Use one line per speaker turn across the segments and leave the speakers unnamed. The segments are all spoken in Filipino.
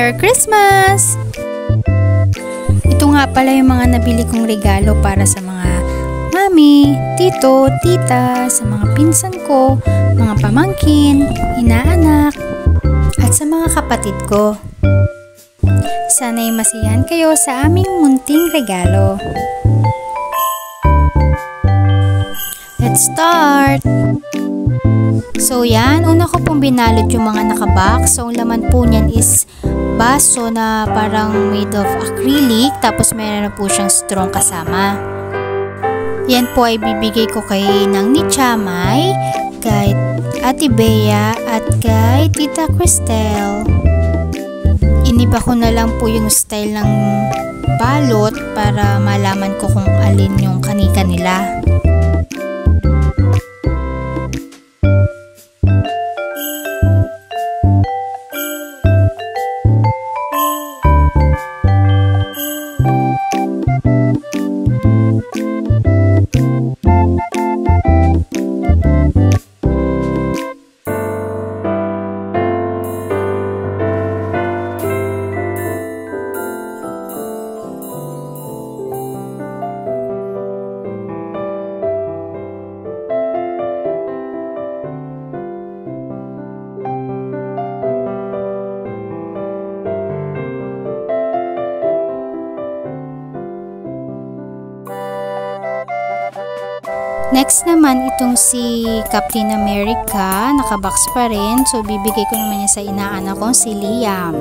Merry Christmas! Ito nga pala yung mga nabili kong regalo para sa mga mami, tito, tita, sa mga pinsan ko, mga pamangkin, inaanak, at sa mga kapatid ko. Sana'y masiyahan kayo sa aming munting regalo. Let's start! So yan, una ko pong binalot yung mga nakabox. So ang laman po niyan is baso na parang made of acrylic, tapos meron na po siyang strong kasama. Yan po ay bibigay ko kay Nang ni Chamay, kay Ate Bea at kay Tita Cristel. Iniba ko na lang po yung style ng balot para malaman ko kung alin yung kanika nila. Next naman, itong si Captain America, nakabox pa rin. So, bibigay ko naman niya sa inaanak kong si Liam.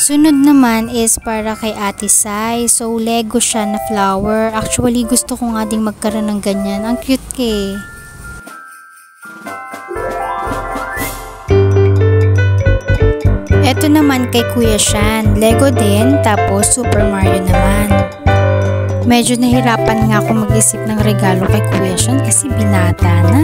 Sunod naman is para kay Ate Sai. So, Lego siya na flower. Actually, gusto ko nga ding magkaroon ng ganyan. Ang cute eh. Ito naman kay Kuya Shan, Lego din, tapos Super Mario naman. Medyo nahirapan nga ako mag-isip ng regalo kay Kuya Shan kasi binata na.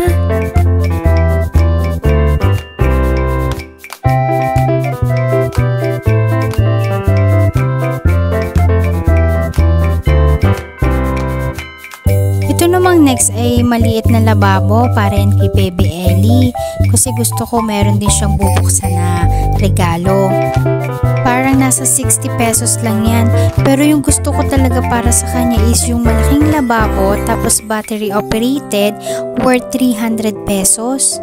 Ito namang next ay maliit na lababo para yan kay Baby Ellie kasi gusto ko meron din siyang bubuksan na regalo. Parang nasa 60 pesos lang yan, pero yung gusto ko talaga para sa kanya is yung malaking lababo tapos battery operated worth 300 pesos.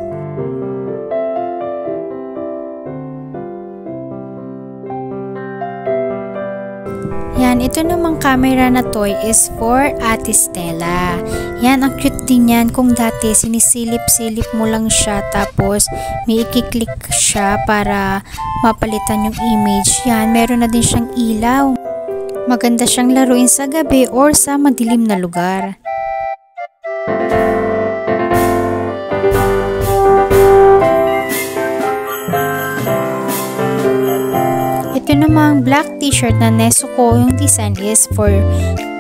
Yan, ito namang camera na toy is for Ate Stella. Yan, ang cute din yan. Kung dati sinisilip-silip mo lang siya tapos may i-click siya para mapalitan yung image. Yan, meron na din siyang ilaw. Maganda siyang laruin sa gabi or sa madilim na lugar. Ito namang black t-shirt na Nezuko, yung design is for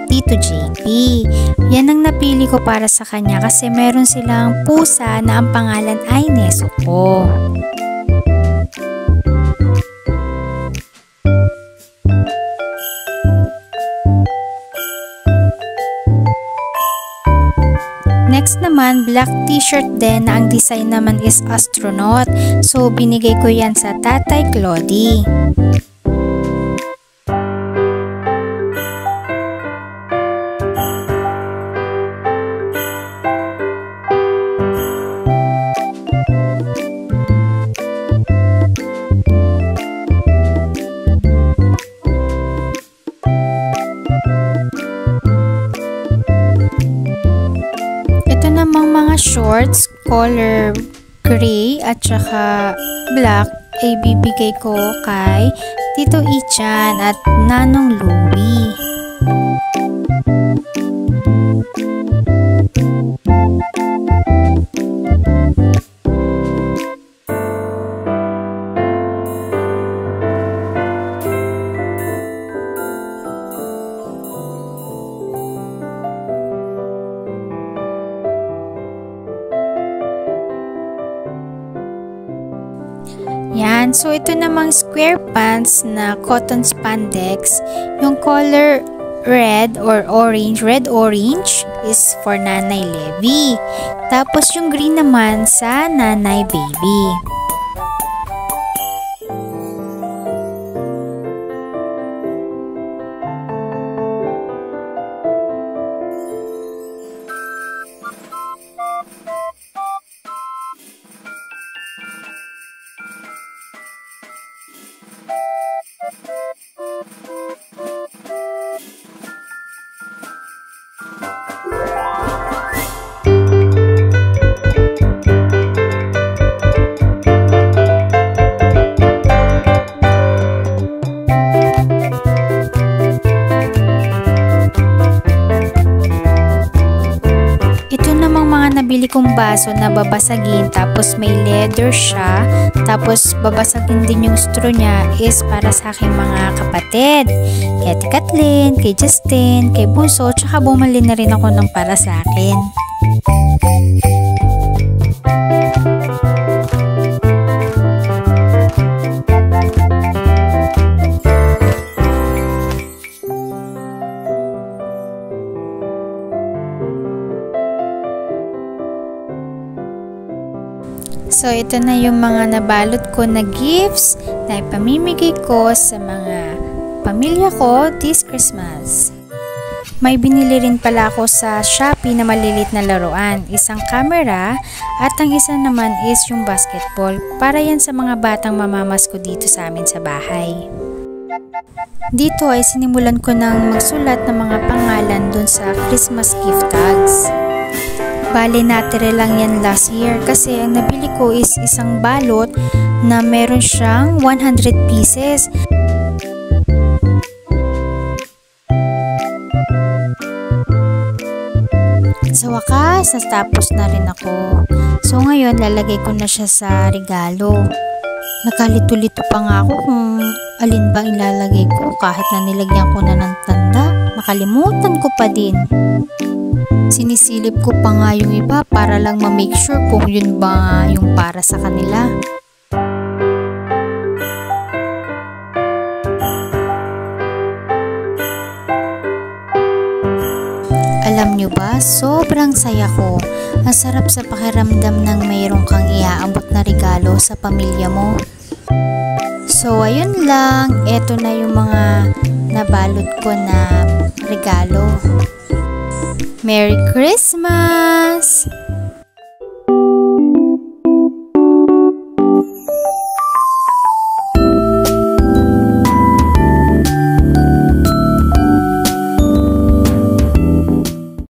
Tito JP. Yan ang napili ko para sa kanya kasi meron silang pusa na ang pangalan ay Nezuko. Next naman, black t-shirt din na ang design naman is astronaut. So, binigay ko yan sa Tatay Clody. Mga shorts, color gray at saka black ay bibigay ko kay Tito Ichan at Nanong Louie. Yan. So, ito namang square pants na cotton spandex. Yung color red or orange, red-orange is for Nanay Levi. Tapos yung green naman sa Nanay Baby. Nabili kong baso na babasagin, tapos may leather siya, tapos babasagin din yung straw niya is para sa aking mga kapatid, kay Ate Kathleen, kay Justin, kay Bunso, tsaka bumali na rin ako ng para sa akin. So, ito na yung mga nabalot ko na gifts na ipamimigay ko sa mga pamilya ko this Christmas. May binili rin pala ako sa Shopee na malilit na laruan. Isang camera at ang isa naman is yung basketball. Para yan sa mga batang mamamas ko dito sa amin sa bahay. Dito ay sinimulan ko ng magsulat ng mga pangalan dun sa Christmas gift tags. Bale, natire lang yan last year kasi ang nabili ko is isang balot na meron siyang 100 pieces. Sa wakas, natapos na rin ako. So ngayon, lalagay ko na siya sa regalo. Nakalito-lito pa nga ako kung alin ba ilalagay ko kahit na nilagyan ko na ng tanda. Makalimutan ko pa din. Sinisilip ko pa nga yung iba para lang ma-make sure kung yun ba yung para sa kanila. Alam nyo ba, sobrang saya ko. Ang sarap sa pakiramdam ng mayroong kang iaabot na regalo sa pamilya mo. So ayun lang, eto na yung mga nabalot ko na regalo. Merry Christmas!